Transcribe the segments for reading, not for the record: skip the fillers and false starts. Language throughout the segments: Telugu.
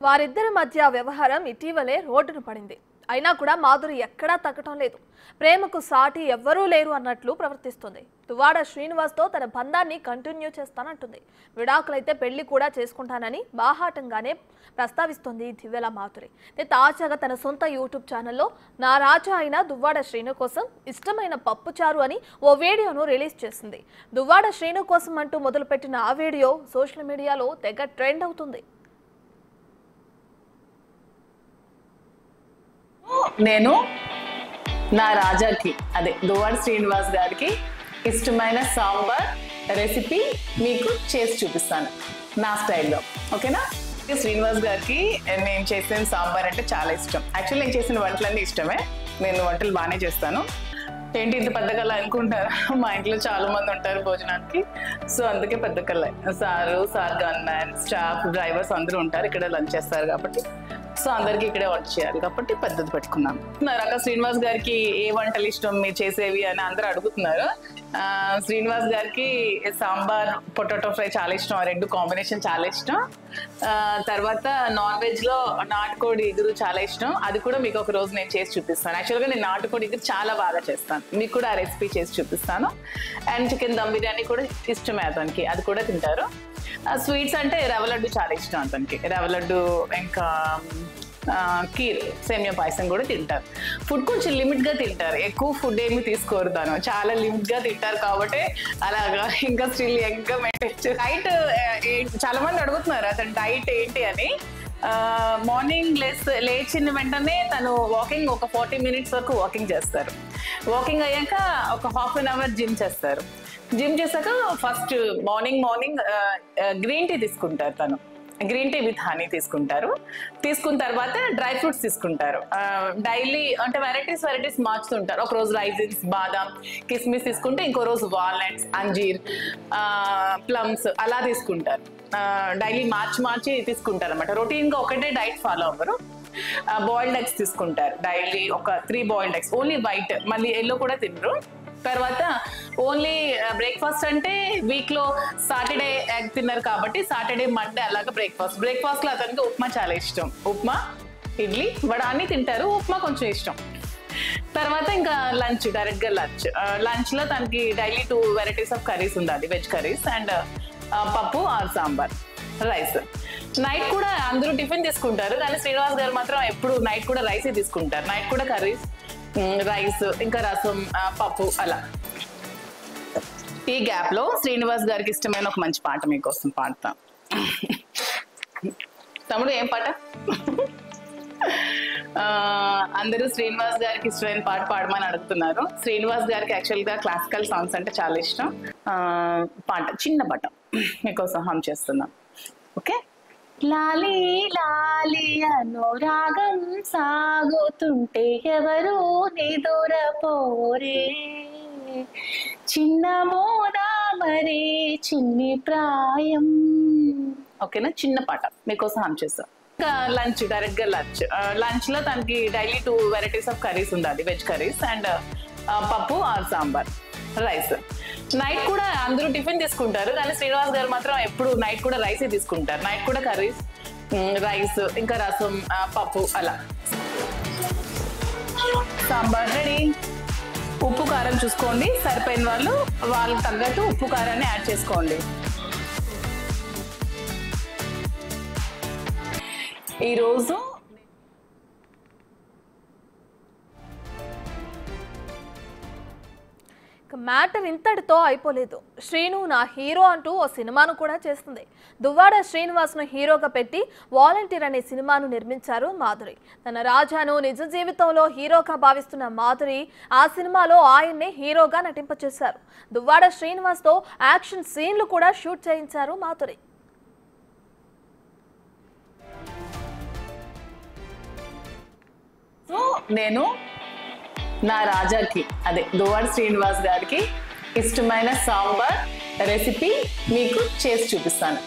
వారిద్దరి మధ్య వ్యవహారం ఇటీవలే రోడ్డున పడింది. అయినా కూడా మాధురి ఎక్కడా తగ్గటం లేదు. ప్రేమకు సాటి ఎవ్వరూ లేరు అన్నట్లు ప్రవర్తిస్తుంది. దువ్వాడ శ్రీనివాస్తో తన బంధాన్ని కంటిన్యూ చేస్తానంటుంది. విడాకులైతే పెళ్లి కూడా చేసుకుంటానని బాహాటంగానే ప్రస్తావిస్తోంది దివ్యల మాధురి. తాజాగా తన సొంత యూట్యూబ్ ఛానల్లో నా రాజా అయిన దువ్వాడ శ్రీను కోసం ఇష్టమైన పప్పుచారు అని ఓ వీడియోను రిలీజ్ చేసింది. దువ్వాడ శ్రీను కోసం అంటూ మొదలుపెట్టిన ఆ వీడియో సోషల్ మీడియాలో తెగ ట్రెండ్ అవుతుంది. నేను నా రాజాకి అదే దువ్వాడ శ్రీనివాస్ గారికి ఇష్టమైన సాంబార్ రెసిపీ మీకు చేసి చూపిస్తాను నా స్టైల్లో. ఓకేనా? శ్రీనివాస్ గారికి నేను చేసిన సాంబార్ అంటే చాలా ఇష్టం. యాక్చువల్లీ నేను చేసిన వంటలన్నీ ఇష్టమే. నేను వంటలు బాగానే చేస్తాను. ఏంటి ఇంత పెద్ద కళ అనుకుంటారా? మా ఇంట్లో చాలా మంది ఉంటారు భోజనానికి, సో అందుకే పెద్ద కళ. సార్ గన్మ్యాన్, స్టాఫ్, డ్రైవర్స్ అందరూ ఉంటారు ఇక్కడ లంచ్ చేస్తారు కాబట్టి, సో అందరికి ఇక్కడే వంట చేయాలి కాబట్టి పెద్దది పెట్టుకున్నాను. రక శ్రీనివాస్ గారికి ఏ వంటలు ఇష్టం మీరు చేసేవి అని అందరూ అడుగుతున్నారు. శ్రీనివాస్ గారికి సాంబార్, పొటాటో ఫ్రై చాలా ఇష్టం. ఆ రెండు కాంబినేషన్ చాలా ఇష్టం. తర్వాత నాన్ వెజ్ లో నాటుకోడి ఇగురు చాలా ఇష్టం. అది కూడా మీకు ఒక రోజు నేను చేసి చూపిస్తాను. యాక్చువల్గా నేను నాటుకోడి ఇగురు చాలా బాగా చేస్తాను. మీకు కూడా ఆ రెసిపీ చేసి చూపిస్తాను. అండ్ చికెన్ దమ్ బిర్యానీ కూడా ఇష్టమే అతనికి, అది కూడా తింటారు. స్వీట్స్ అంటే రవ్వ లడ్డు చాలా ఇష్టం అతనికి. రవ్వ లడ్డు, ఇంకా కీర్, సేమియా పాయసం కూడా తింటారు. ఫుడ్ కొంచెం లిమిట్గా తింటారు, ఎక్కువ ఫుడ్ ఏమి తీసుకోరు. తను చాలా లిమిట్గా తింటారు కాబట్టి అలాగా ఇంకా స్టిల్ ఇంకా మెయింటైన్. డైట్ చాలా మంది అడుగుతున్నారు అతను డైట్ ఏంటి అని. మార్నింగ్ లేచిన వెంటనే తను వాకింగ్ ఒక 40 minutes వరకు వాకింగ్ చేస్తారు. వాకింగ్ అయ్యాక ఒక ½ an hour జిమ్ చేస్తారు. జిమ్ చేశాక ఫస్ట్ మార్నింగ్ గ్రీన్ టీ తీసుకుంటారు. తను గ్రీన్ టీ విత్ హనీ తీసుకుంటారు. తీసుకున్న తర్వాత డ్రై ఫ్రూట్స్ తీసుకుంటారు. డైలీ అంటే వెరైటీస్ మార్చుతుంటారు. ఒక రోజు రైజిన్స్, బాదాం, కిస్మిస్ తీసుకుంటే ఇంకో రోజు వాల్నట్స్, అంజీర్, ప్లమ్స్ అలా తీసుకుంటారు. డైలీ మార్చి తీసుకుంటారు అనమాట. రొటీన్గా ఒకటే డైట్ ఫాలో అవ్వరు. బాయిల్డ్ ఎగ్స్ తీసుకుంటారు. డైలీ ఒక 3 బాయిల్డ్ ఎగ్స్, ఓన్లీ వైట్, మళ్ళీ ఎల్లో కూడా తినరు. తర్వాత ఓన్లీ బ్రేక్ఫాస్ట్ అంటే వీక్లో సాటర్డే ఎగ్ తిన్నారు కాబట్టి సాటర్డే, మండే అలాగా బ్రేక్ఫాస్ట్లో అతనికి ఉప్మా చాలా ఇష్టం. ఉప్మా, ఇడ్లీ, వడ అన్నీ తింటారు. ఉప్మా కొంచెం ఇష్టం. తర్వాత ఇంకా లంచ్, డైరెక్ట్గా లంచ్లో తనకి డైలీ 2 varieties ఆఫ్ కర్రీస్ ఉండాలి. వెజ్ కర్రీస్ అండ్ పప్పు ఆర్ సాంబార్, రైస్. నైట్ కూడా అందరూ టిఫిన్ తీసుకుంటారు, కానీ శ్రీనివాస్ గారు మాత్రం ఎప్పుడు నైట్ కూడా రైసే తీసుకుంటారు. నైట్ కూడా కర్రీస్, రైస్, ఇంకా రసం, పప్పు అలా. ఈ గ్యాప్ లో శ్రీనివాస్ గారికి ఇష్టమైన ఒక మంచి పాట మీకోసం పాడతా. తమ్ముడు ఏం పాట? అందరూ శ్రీనివాస్ గారికి ఇష్టమైన పాట పాడమని అడుగుతున్నారు. శ్రీనివాస్ గారికి యాక్చువల్ గా క్లాసికల్ సాంగ్స్ అంటే చాలా ఇష్టం. పాట, చిన్న పాట మీకోసం హమ్ చేస్తున్నాం. ఓకే. లాలి లాలి అనురాగం సాగుతుంటే ఎవరు నిదురపోరే, చిన్న మోదా మరే చిన్ని ప్రాయం. ఓకేనా? చిన్న పాట మీకోసం హమ్ చేస్తాం. ఇంకా లంచ్, డైరెక్ట్గా లంచ్ లో తనకి డైలీ 2 varieties ఆఫ్ కర్రీస్ ఉండాలి. వెజ్ కర్రీస్ అండ్ పప్పు ఆర్ సాంబార్, రైస్. నైట్ కూడా అందరూ టిఫిన్ తీసుకుంటారు, కానీ శ్రీనివాస్ గారు మాత్రం ఎప్పుడు నైట్ కూడా రైసే తీసుకుంటారు. నైట్ కూడా కర్రీస్, రైస్, ఇంకా రసం, పప్పు అలా. సాంబార్ రెడీ. ఉప్పు కారం చూసుకోండి, సరిపోయిన వాళ్ళు వాళ్ళకి తగ్గట్టు ఉప్పు కారాన్ని యాడ్ చేసుకోండి. ఈరోజు మ్యాటర్ ఇంతటితో అయిపోలేదు. శ్రీను నా హీరో అంటూ ఓ సినిమాను కూడా చేస్తుంది. దువ్వాడ శ్రీనివాస్ను హీరోగా పెట్టి వాలంటీర్ అనే సినిమాను నిర్మించారు మాధురి. తన రాజాను నిజ జీవితంలో హీరోగా భావిస్తున్న మాధురి ఆ సినిమాలో ఆయన్నే హీరోగా నటింపచేశారు. దువ్వాడ శ్రీనివాస్తో యాక్షన్ సీన్లు కూడా షూట్ చేయించారు మాధురి. నేను నా రాజాకి అదే దువ్వాడ శ్రీనివాస్ గారికి ఇష్టమైన సాంబార్ రెసిపీ మీకు చేసి చూపిస్తాను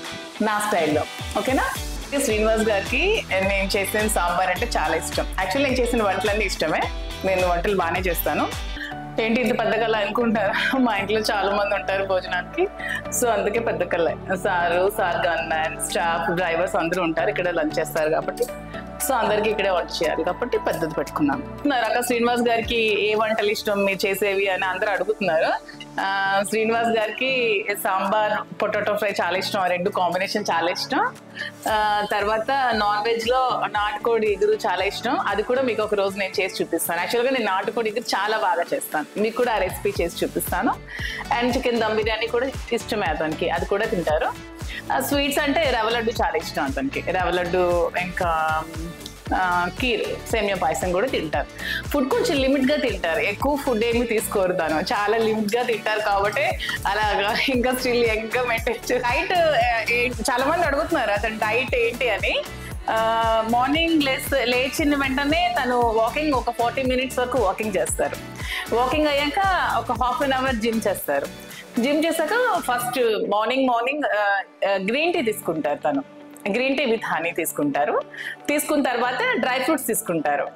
నా స్టైల్లో. ఓకేనా? శ్రీనివాస్ గారికి నేను చేసిన సాంబార్ అంటే చాలా ఇష్టం. యాక్చువల్లీ నేను చేసిన వంటలన్నీ ఇష్టమే. నేను వంటలు బాగానే చేస్తాను. ఏంటి ఇంత పెద్ద కళ అనుకుంటారా? మా ఇంట్లో చాలా మంది ఉంటారు భోజనానికి, సో అందుకే పెద్ద కళ. Sir gun man, staff, drivers అందరూ ఉంటారు ఇక్కడ, లంచ్ చేస్తారు కాబట్టి, సో అందరికి ఇక్కడే వర్క్ చేయాలి కాబట్టి పెద్దది పెట్టుకున్నాను. రక శ్రీనివాస్ గారికి ఏ వంటలు ఇష్టం మీరు చేసేవి అని అందరూ అడుగుతున్నారు. శ్రీనివాస్ గారికి సాంబార్, పొటాటో ఫ్రై చాలా ఇష్టం, ఆ రెండు కాంబినేషన్ చాలా ఇష్టం. తర్వాత నాన్ వెజ్ లో నాటుకోడి ఇగురు చాలా ఇష్టం, అది కూడా మీకు ఒక రోజు నేను చేసి చూపిస్తాను. యాక్చువల్గా నేను నాటుకోడి ఇగురు చాలా బాగా చేస్తాను, మీకు కూడా ఆ రెసిపీ చేసి చూపిస్తాను. అండ్ చికెన్ దమ్ బిర్యానీ కూడా ఇష్టమే అతనికి, అది కూడా తింటారు. స్వీట్స్ అంటే రవ్వ లడ్డు చాలా ఇష్టం అతనికి, రవ్వ లడ్డు ఇంకా కీర్, సేమియా పాయసం కూడా తింటారు. ఫుడ్ కొంచెం లిమిట్గా తింటారు, ఎక్కువ ఫుడ్ ఏమి తీసుకోరు, తను చాలా లిమిట్గా తింటారు కాబట్టి అలాగా ఇంకా స్టిల్ ఇంకా మెయింటైన్. డైట్ చాలా మంది అడుగుతున్నారు అతను డైట్ ఏంటి అని. మార్నింగ్ లేచిన వెంటనే తను వాకింగ్ ఒక 40 minutes వరకు వాకింగ్ చేస్తారు. వాకింగ్ అయ్యాక ఒక ½ an hour జిమ్ చేస్తారు. జిమ్ చేశాక ఫస్ట్ మార్నింగ్ గ్రీన్ టీ తీసుకుంటారు, తను గ్రీన్ టీ విత్ హనీ తీసుకుంటారు. తీసుకున్న తర్వాత డ్రై ఫ్రూట్స్ తీసుకుంటారు.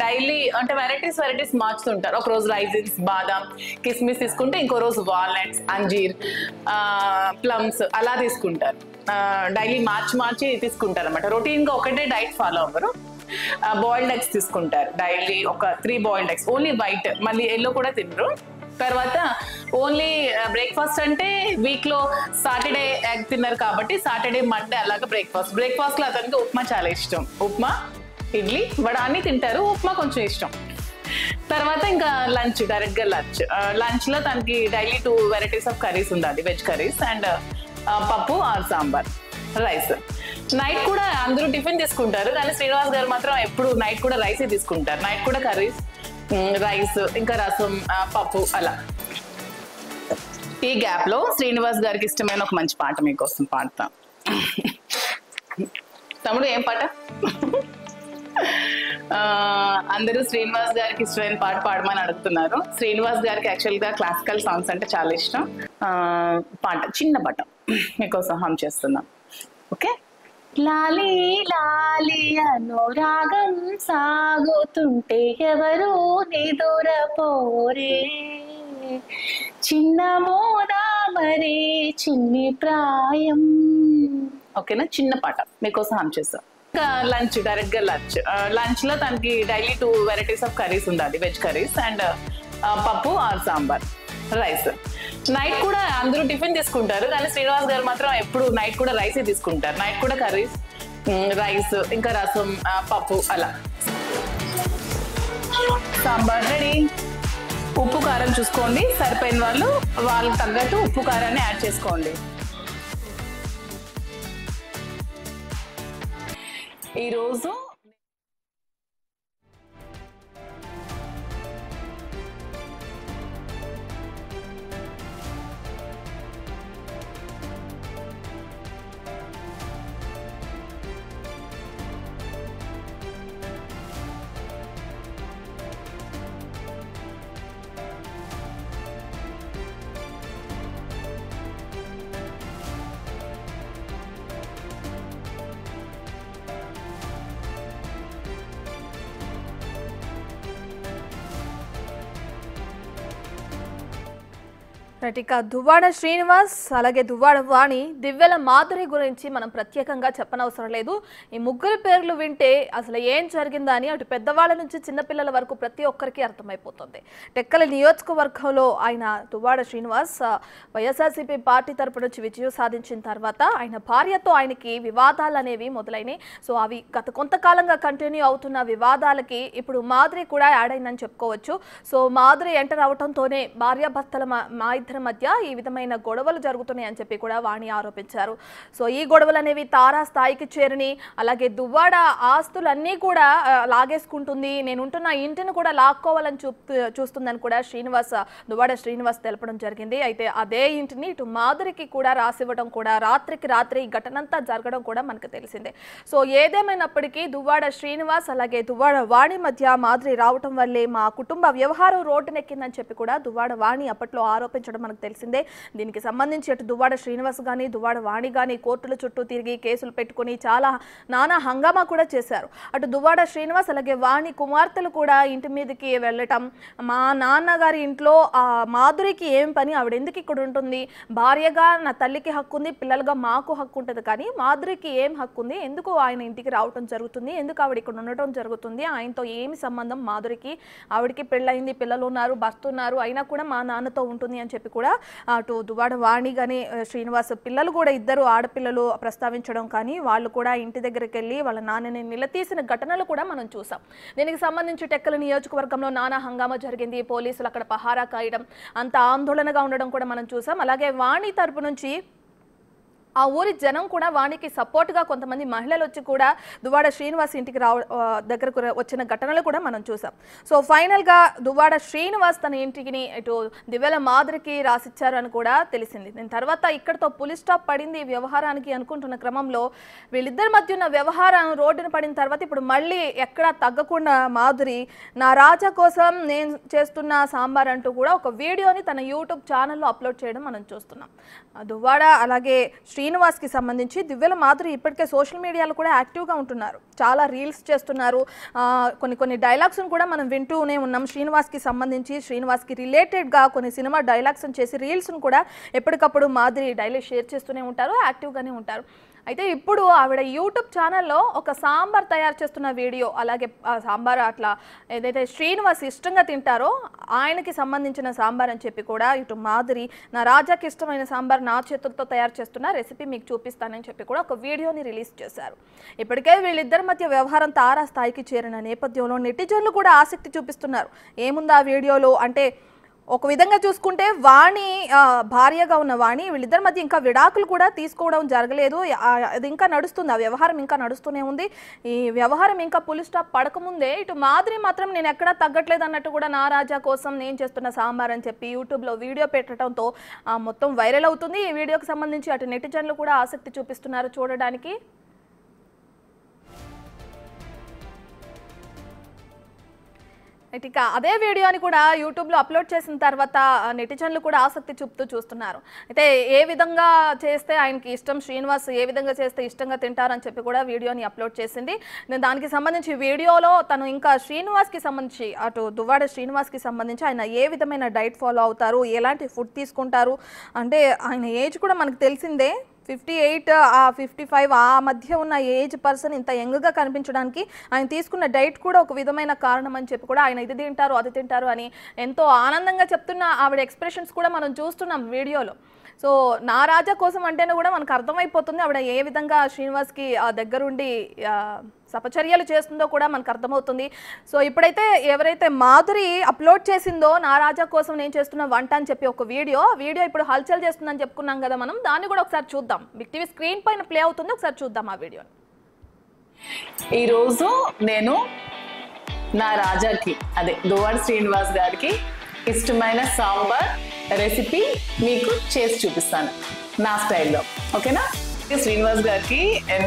డైలీ అంటే వెరైటీస్ మార్చుతుంటారు. ఒక రోజు రైజిన్స్, బాదాం, కిస్మిస్ తీసుకుంటే ఇంకో రోజు వాల్నట్స్, అంజీర్, ప్లమ్స్ అలా తీసుకుంటారు. డైలీ మార్చి తీసుకుంటారు అనమాట. రొటీన్గా ఒకటే డైట్ ఫాలో అవ్వరు. బాయిల్డ్ ఎగ్స్ తీసుకుంటారు డైలీ, ఒక 3 బాయిల్డ్ ఎగ్స్, ఓన్లీ వైట్, మళ్ళీ ఎల్లో కూడా తినరు. తర్వాత ఓన్లీ బ్రేక్ఫాస్ట్ అంటే వీక్లో సాటర్డే ఎగ్ తిన్నారు కాబట్టి సాటర్డే, మండే అలాగా బ్రేక్ఫాస్ట్లో అతనికి ఉప్మా చాలా ఇష్టం. ఉప్మా, ఇడ్లీ, వడ అన్నీ తింటారు, ఉప్మా కొంచెం ఇష్టం. తర్వాత ఇంకా లంచ్, డైరెక్ట్గా లంచ్లో తనకి డైలీ 2 varieties ఆఫ్ కర్రీస్ ఉండాలి, వెజ్ కర్రీస్ అండ్ పప్పు ఆర్ సాంబార్, రైస్. నైట్ కూడా అందరూ టిఫిన్ తీసుకుంటారు కానీ శ్రీనివాస్ గారు మాత్రం ఎప్పుడు నైట్ కూడా రైసే తీసుకుంటారు. నైట్ కూడా కర్రీస్, రైస్, ఇంకా రసం, పప్పు అలా. ఈ గ్యాప్ లో శ్రీనివాస్ గారికి ఇష్టమైన ఒక మంచి పాట మీకోసం పాడతా. తమ్ముడు ఏం పాట? అందరూ శ్రీనివాస్ గారికి ఇష్టమైన పాట పాడమని అడుగుతున్నారు. శ్రీనివాస్ గారికి యాక్చువల్ గా క్లాసికల్ సాంగ్స్ అంటే చాలా ఇష్టం. పాట, చిన్న పాట మీకోసం హమ్ చేస్తున్నాం. ఓకే. లాలి లాలి అనురాగం సాగుతుంటే ఎవరు నిదురపోరే, చిన్న మోదా మరే చిన్ని ప్రాయం. ఓకేనా, చిన్న పాట మీకోసం హమ్ చేస్తాం. ఇంకా లంచ్, డైరెక్ట్గా లంచ్ లో తనకి డైలీ 2 varieties ఆఫ్ కర్రీస్ ఉండాలి, వెజ్ కర్రీస్ అండ్ పప్పు ఆర్ సాంబార్, రైస్. నైట్ కూడా అందరూ టిఫిన్ తీసుకుంటారు కానీ శ్రీనివాస్ గారు మాత్రం ఎప్పుడు నైట్ కూడా రైసే తీసుకుంటారు. నైట్ కూడా కర్రీస్, రైస్, ఇంకా రసం, పప్పు అలా. సాంబార్ రెడీ. ఉప్పు కారం చూసుకోండి, సరిపోయిన వాళ్ళకి తగ్గట్టు ఉప్పు కారాన్ని యాడ్ చేసుకోండి. ఈరోజు ఇక దువ్వాడ శ్రీనివాస్ అలాగే దువ్వాడ వాణి, దివ్యల మాధురి గురించి మనం ప్రత్యేకంగా చెప్పనవసరం లేదు. ఈ ముగ్గురు పేర్లు వింటే అసలు ఏం జరిగిందా అని అటు పెద్దవాళ్ళ నుంచి చిన్నపిల్లల వరకు ప్రతి ఒక్కరికి అర్థమైపోతుంది. టెక్కలి నియోజకవర్గంలో ఆయన దువ్వాడ శ్రీనివాస్ వైఎస్ఆర్సీపీ పార్టీ తరపు నుంచి విజయం సాధించిన తర్వాత ఆయన భార్యతో ఆయనకి వివాదాలు అనేవి మొదలైనవి. సో అవి గత కొంతకాలంగా కంటిన్యూ అవుతున్న వివాదాలకి ఇప్పుడు మాధురి కూడా యాడ్ అయిందని చెప్పుకోవచ్చు. సో మాధురి ఎంటర్ అవడంతోనే భార్యాభర్తల మా ఇద్దరి మధ్య ఈ విధమైన గొడవలు జరుగుతున్నాయని చెప్పి కూడా వాణి ఆరోపించారు. సో ఈ గొడవలు అనేవి తారా స్థాయికి చేరని, అలాగే దువ్వాడ ఆస్తులన్నీ కూడా లాగేసుకుంటుంది, నేనుంటున్న ఇంటిని కూడా లాక్కోవాలని చూస్తుందని కూడా దువ్వాడ శ్రీనివాస్ తెలపడం జరిగింది. అయితే అదే ఇంటిని ఇటు మాధురికి కూడా రాసివ్వడం కూడా రాత్రికి రాత్రి ఈ ఘటనంతా జరగడం కూడా మనకు తెలిసిందే. సో ఏదేమైనప్పటికీ దువ్వాడ శ్రీనివాస్ అలాగే దువ్వాడ వాణి మధ్య మాధురి రావటం వల్లే మా కుటుంబ వ్యవహారం రోడ్డునెక్కిందని చెప్పి కూడా దువ్వాడ వాణి అప్పట్లో ఆరోపించడం కూడా మనకు తెలిసిందే. దీనికి సంబంధించి అటు దువ్వాడ శ్రీనివాస్ కానీ దువ్వాడ వాణి కానీ కోర్టుల చుట్టూ తిరిగి కేసులు పెట్టుకుని చాలా నానా హంగామా కూడా చేశారు. అటు దువ్వాడ శ్రీనివాస్ అలాగే వాణి కుమార్తెలు కూడా ఇంటి మీదకి వెళ్ళటం, మా నాన్నగారి ఇంట్లో మాధురికి ఏం పని, ఆవిడ ఎందుకు ఇక్కడ ఉంటుంది, భార్యగా నా తల్లికి హక్కు ఉంది, పిల్లలుగా మాకు హక్కు ఉంటుంది, కానీ మాధురికి ఏం హక్కు ఉంది, ఎందుకు ఆయన ఇంటికి రావటం జరుగుతుంది, ఎందుకు ఆవిడ ఇక్కడ ఉండటం జరుగుతుంది, ఆయనతో ఏమి సంబంధం మాధురికి, ఆవిడకి పెళ్ళయింది, పిల్లలు ఉన్నారు, భర్త ఉన్నారు, అయినా కూడా మా నాన్నతో ఉంటుంది అని చెప్పి కూడా అటు దువ్వాడ వాణి కానీ శ్రీనివాస్ పిల్లలు కూడా ఇద్దరు ఆడపిల్లలు ప్రస్తావించడం కానీ వాళ్ళు కూడా ఇంటి దగ్గరికి వెళ్ళి వాళ్ళ నాన్నని నిలదీసిన ఘటనలు కూడా మనం చూసాం. దీనికి సంబంధించి టెక్కల నియోజకవర్గంలో నానా హంగామా జరిగింది. పోలీసులు అక్కడ పహారా కాయడం, అంత ఆందోళనగా ఉండడం కూడా మనం చూసాం. అలాగే వాణి తరపు నుంచి ఆ ఊరి జనం కూడా వాణికి సపోర్ట్గా కొంతమంది మహిళలు వచ్చి కూడా దువ్వాడ శ్రీనివాస్ ఇంటికి దగ్గరకు వచ్చిన ఘటనలు కూడా మనం చూసాం. సో ఫైనల్గా దువ్వాడ శ్రీనివాస్ తన ఇంటికి ఇటు దివ్యల మాధురికి రాసిచ్చారు అని కూడా తెలిసింది. దీని తర్వాత ఇక్కడతో పులి స్టాప్ పడింది వ్యవహారానికి అనుకుంటున్న క్రమంలో వీళ్ళిద్దరి మధ్య ఉన్న వ్యవహారం రోడ్డున పడిన తర్వాత ఇప్పుడు మళ్ళీ ఎక్కడా తగ్గకుండా మాధురి నా రాజా కోసం నేను చేస్తున్న సాంబార్ అంటూ కూడా ఒక వీడియోని తన యూట్యూబ్ ఛానల్లో అప్లోడ్ చేయడం మనం చూస్తున్నాం. దువ్వాడ అలాగే శ్రీనివాస్కి సంబంధించి దివ్యల మాధురి ఇప్పటికే సోషల్ మీడియాలో కూడా యాక్టివ్గా ఉంటున్నారు, చాలా రీల్స్ చేస్తున్నారు, కొన్ని డైలాగ్స్ను కూడా మనం వింటూనే ఉన్నాం. శ్రీనివాస్కి సంబంధించి శ్రీనివాస్కి రిలేటెడ్గా కొన్ని సినిమా డైలాగ్స్ చేసి రీల్స్ను కూడా ఎప్పటికప్పుడు మాధురి డైలీ షేర్ చేస్తూనే ఉంటారు, యాక్టివ్గానే ఉంటారు. అయితే ఇప్పుడు ఆవిడ యూట్యూబ్ ఛానల్లో ఒక సాంబార్ తయారు చేస్తున్న వీడియో, అలాగే సాంబార్ అట్లా ఏదైతే శ్రీనివాస్ ఇష్టంగా తింటారో ఆయనకి సంబంధించిన సాంబార్ అని చెప్పి కూడా ఇటు మాధురి నా రాజాకి ఇష్టమైన సాంబార్ నా చేతులతో తయారు చేస్తున్న రెసిపీ మీకు చూపిస్తానని చెప్పి కూడా ఒక వీడియోని రిలీజ్ చేశారు. ఇప్పటికే వీళ్ళిద్దరి మధ్య వ్యవహారం తారా స్థాయికి చేరిన నేపథ్యంలో నెటిజన్లు కూడా ఆసక్తి చూపిస్తున్నారు. ఏముంది ఆ వీడియోలో అంటే, ఒక విధంగా చూసుకుంటే వాణి భార్యగా ఉన్న వాణి వీళ్ళిద్దరి మధ్య ఇంకా విడాకులు కూడా తీసుకోవడం జరగలేదు, అది ఇంకా నడుస్తుంది, ఆ వ్యవహారం ఇంకా నడుస్తూనే ఉంది. ఈ వ్యవహారం ఇంకా పులి స్టాప్ పడకముందే ఇటు మాధురి మాత్రం నేను ఎక్కడా తగ్గట్లేదు అన్నట్టు కూడా నా రాజా కోసం నేను చేస్తున్న సాంబార్ అని చెప్పి యూట్యూబ్లో వీడియో పెట్టడంతో మొత్తం వైరల్ అవుతుంది. ఈ వీడియోకి సంబంధించి అటు నెటిజన్లు కూడా ఆసక్తి చూపిస్తున్నారు చూడడానికి. ఇక అదే వీడియోని కూడా యూట్యూబ్లో అప్లోడ్ చేసిన తర్వాత నెటిజన్లు కూడా ఆసక్తి చూస్తున్నారు. అయితే ఏ విధంగా చేస్తే ఆయనకి ఇష్టం, శ్రీనివాస్ ఏ విధంగా చేస్తే ఇష్టంగా తింటారని చెప్పి కూడా వీడియోని అప్లోడ్ చేసింది. దానికి సంబంధించి వీడియోలో తను ఇంకా శ్రీనివాస్కి సంబంధించి అటు దువ్వాడ శ్రీనివాస్కి సంబంధించి ఆయన ఏ విధమైన డైట్ ఫాలో అవుతారు, ఎలాంటి ఫుడ్ తీసుకుంటారు, అంటే ఆయన ఏజ్ కూడా మనకు తెలిసిందే 58 55 ఆ మధ్య ఉన్న ఏజ్ పర్సన్ ఇంత యంగ్గా కనిపించడానికి ఆయన తీసుకున్న డైట్ కూడా ఒక విధమైన కారణం అని చెప్పి కూడా ఆయన ఇది తింటారు అది తింటారు అని ఎంతో ఆనందంగా చెప్తున్న ఆవిడ ఎక్స్ప్రెషన్స్ కూడా మనం చూస్తున్నాం వీడియోలో. సో నా రాజా కోసం అంటేనే కూడా మనకు అర్థమైపోతుంది ఆవిడ ఏ విధంగా శ్రీనివాస్కి దగ్గరుండి సపచర్యలు చేస్తుందో కూడా మనకు అర్థమవుతుంది. సో ఇప్పుడైతే ఎవరైతే మాధురి అప్లోడ్ చేసిందో నా రాజా కోసం నేను చేస్తున్న వంట అని చెప్పి ఒక వీడియో ఇప్పుడు హల్చల్ చేస్తుందని చెప్పుకున్నాం కదా మనం, దాన్ని కూడా ఒకసారి చూద్దాం. బిగ్ టీవీ స్క్రీన్ పైన ప్లే అవుతుంది, ఒకసారి చూద్దాం ఆ వీడియోని. ఈరోజు నేను నా రాజాకి అదే దువ్వాడ శ్రీనివాస్ గారికి ఇష్టమైన సాంబార్ రెసిపీ మీకు చేసి చూపిస్తాను నా స్టైల్లో, ఓకేనా? శ్రీనివాస్ గారికి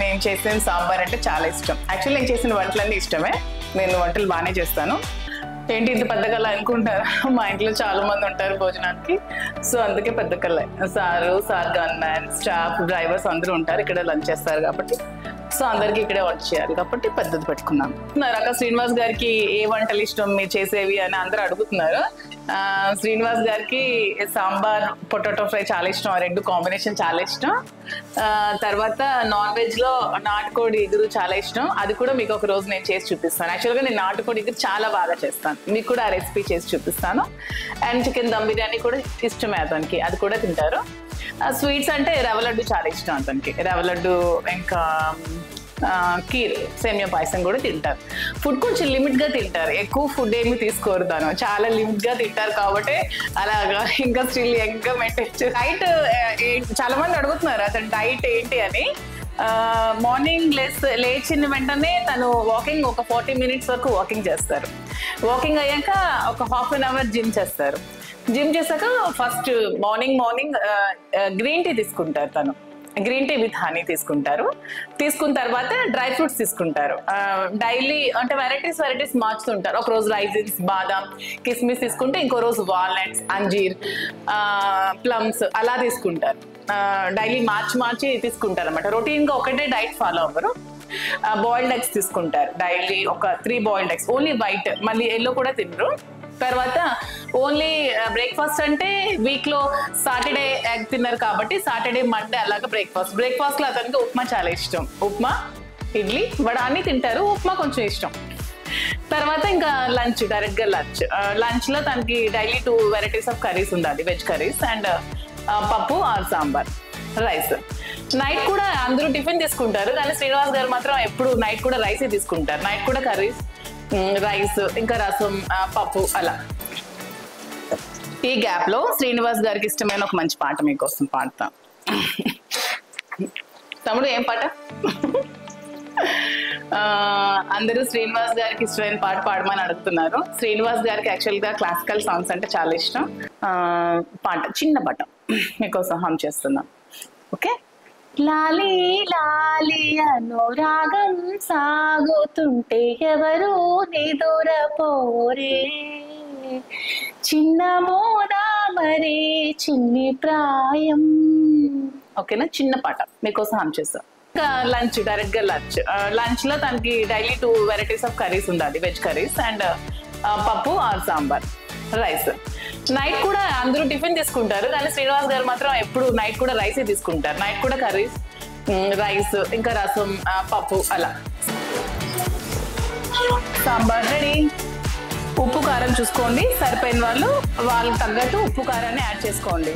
నేను చేసిన సాంబార్ అంటే చాలా ఇష్టం. యాక్చువల్లీ నేను చేసిన వంటలన్నీ ఇష్టమే, నేను వంటలు బాగానే చేస్తాను. ఏంటి ఇంత పెద్ద కళ అనుకుంటారా? మా ఇంట్లో చాలా మంది ఉంటారు భోజనానికి, సో అందుకే పెద్ద కళ. Sir gun man, staff, drivers అందరూ ఉంటారు ఇక్కడ లంచ్ చేస్తారు కాబట్టి, సో అందరికి ఇక్కడే వంట చేయాలి కాబట్టి పెద్దది పెట్టుకున్నాను. అక్క శ్రీనివాస్ గారికి ఏ వంటలు ఇష్టం మీరు చేసేవి అని అందరూ అడుగుతున్నారు. శ్రీనివాస్ గారికి సాంబార్ పొటాటో ఫ్రై చాలా ఇష్టం, ఆ రెండు కాంబినేషన్ చాలా ఇష్టం. తర్వాత నాన్ వెజ్ లో నాటుకోడి ఇగురు చాలా ఇష్టం, అది కూడా మీకు ఒక రోజు నేను చేసి చూపిస్తాను. యాక్చువల్గా నేను నాటుకోడి ఇగురు చాలా బాగా చేస్తాను, మీకు కూడా ఆ రెసిపీ చేసి చూపిస్తాను. అండ్ చికెన్ దమ్ బిర్యానీ కూడా ఇష్టమే అతనికి, అది కూడా తింటారు. స్వీట్స్ అంటే రవ్వ లడ్డు చాలా ఇష్టం అతనికి, రవ్వ లడ్డు ఇంకా కీర్ సేమియా పాయసం కూడా తింటారు. ఫుడ్ కొంచెం లిమిట్గా తింటారు, ఎక్కువ ఫుడ్ ఏమి తీసుకోరు, తను చాలా లిమిట్గా తింటారు కాబట్టి అలాగా ఇంకా స్టిల్ యంగ్గా మెయింటైన్. డైట్ చాలా మంది అడుగుతున్నారు అతను డైట్ ఏంటి అని. మార్నింగ్ లేచిన వెంటనే తను వాకింగ్ ఒక 40 minutes వరకు వాకింగ్ చేస్తారు. వాకింగ్ అయ్యాక ఒక ½ an hour జిమ్ చేస్తారు. జిమ్ చేశాక ఫస్ట్ మార్నింగ్ గ్రీన్ టీ తీసుకుంటారు తను. గ్రీన్ టీ విత్ హనీ తీసుకుంటారు. తీసుకున్న తర్వాత డ్రై ఫ్రూట్స్ తీసుకుంటారు. డైలీ అంటే వెరైటీస్ మార్చుతుంటారు. ఒక రోజు రైజిన్స్, బాదాం, కిస్మిస్ తీసుకుంటే ఇంకో రోజు వాల్నట్స్, అంజీర్, ప్లమ్స్ అలా తీసుకుంటారు. డైలీ మార్చి తీసుకుంటారు అనమాట. రొటీన్ గా ఒకటే డైట్ ఫాలో అవ్వరు. బాయిల్డ్ ఎగ్స్ తీసుకుంటారు. డైలీ ఒక 3 బాయిల్డ్ ఎగ్స్, ఓన్లీ వైట్, మళ్ళీ ఎల్లో కూడా తినరు. తర్వాత ఓన్లీ బ్రేక్ఫాస్ట్ అంటే వీక్ లో సాటర్డే ఎగ్ తిన్నారు కాబట్టి సాటర్డే, మండే అలాగా బ్రేక్ఫాస్ట్ లో అతనికి ఉప్మా చాలా ఇష్టం. ఉప్మా, ఇడ్లీ, వడ అన్ని తింటారు. ఉప్మా కొంచెం ఇష్టం. తర్వాత ఇంకా లంచ్, డైరెక్ట్ గా లంచ్ లో తనకి డైలీ 2 వెరైటీస్ ఆఫ్ కర్రీస్ ఉండాలి, వెజ్ కర్రీస్ అండ్ పప్పు ఆర్ సాంబార్, రైస్. నైట్ కూడా అందరూ టిఫిన్ తీసుకుంటారు, కానీ శ్రీనివాస్ గారు మాత్రం ఎప్పుడు నైట్ కూడా రైసే తీసుకుంటారు. నైట్ కూడా కర్రీస్, రైస్, ఇంకా రసం, పప్పు అలా. ఈ గ్యాప్ లో శ్రీనివాస్ గారికి ఇష్టమైన ఒక మంచి పాట మీకోసం పాడతా. తమ్ముడు ఏం పాట? అందరూ శ్రీనివాస్ గారికి ఇష్టమైన పాట పాడమని అడుగుతున్నారు. శ్రీనివాస్ గారికి యాక్చువల్ గా క్లాసికల్ సాంగ్స్ అంటే చాలా ఇష్టం. పాట, చిన్న పాట మీకోసం హమ్ చేస్తున్నాం. ఓకే. లాలి లాలి అనురాగం సాగుతుంటే ఎవరు నిదురపోరే, చిన్న మోదా మరే చిన్ని ప్రాయం. ఓకేనా? చిన్న పాట మీకోసం హమ్ చేస్తాం. ఇంకా లంచ్, డైరెక్ట్ గా లంచ్ లో తనకి డైలీ 2 వెరైటీస్ ఆఫ్ కర్రీస్ ఉండాలి, వెజ్ కర్రీస్ అండ్ పప్పు ఆర్ సాంబార్, రైస్. నైట్ కూడా అందరూ టిఫిన్ తీసుకుంటారు, కానీ శ్రీనివాస్ గారు మాత్రం ఎప్పుడు నైట్ కూడా రైసే తీసుకుంటారు. నైట్ కూడా కర్రీస్, రైస్, ఇంకా రసం, పప్పు అలా. సాంబార్ రెడీ. ఉప్పు కారం చూసుకోండి, సరిపోయిన వాళ్ళు తగ్గట్టు ఉప్పు కారాన్ని యాడ్ చేసుకోండి.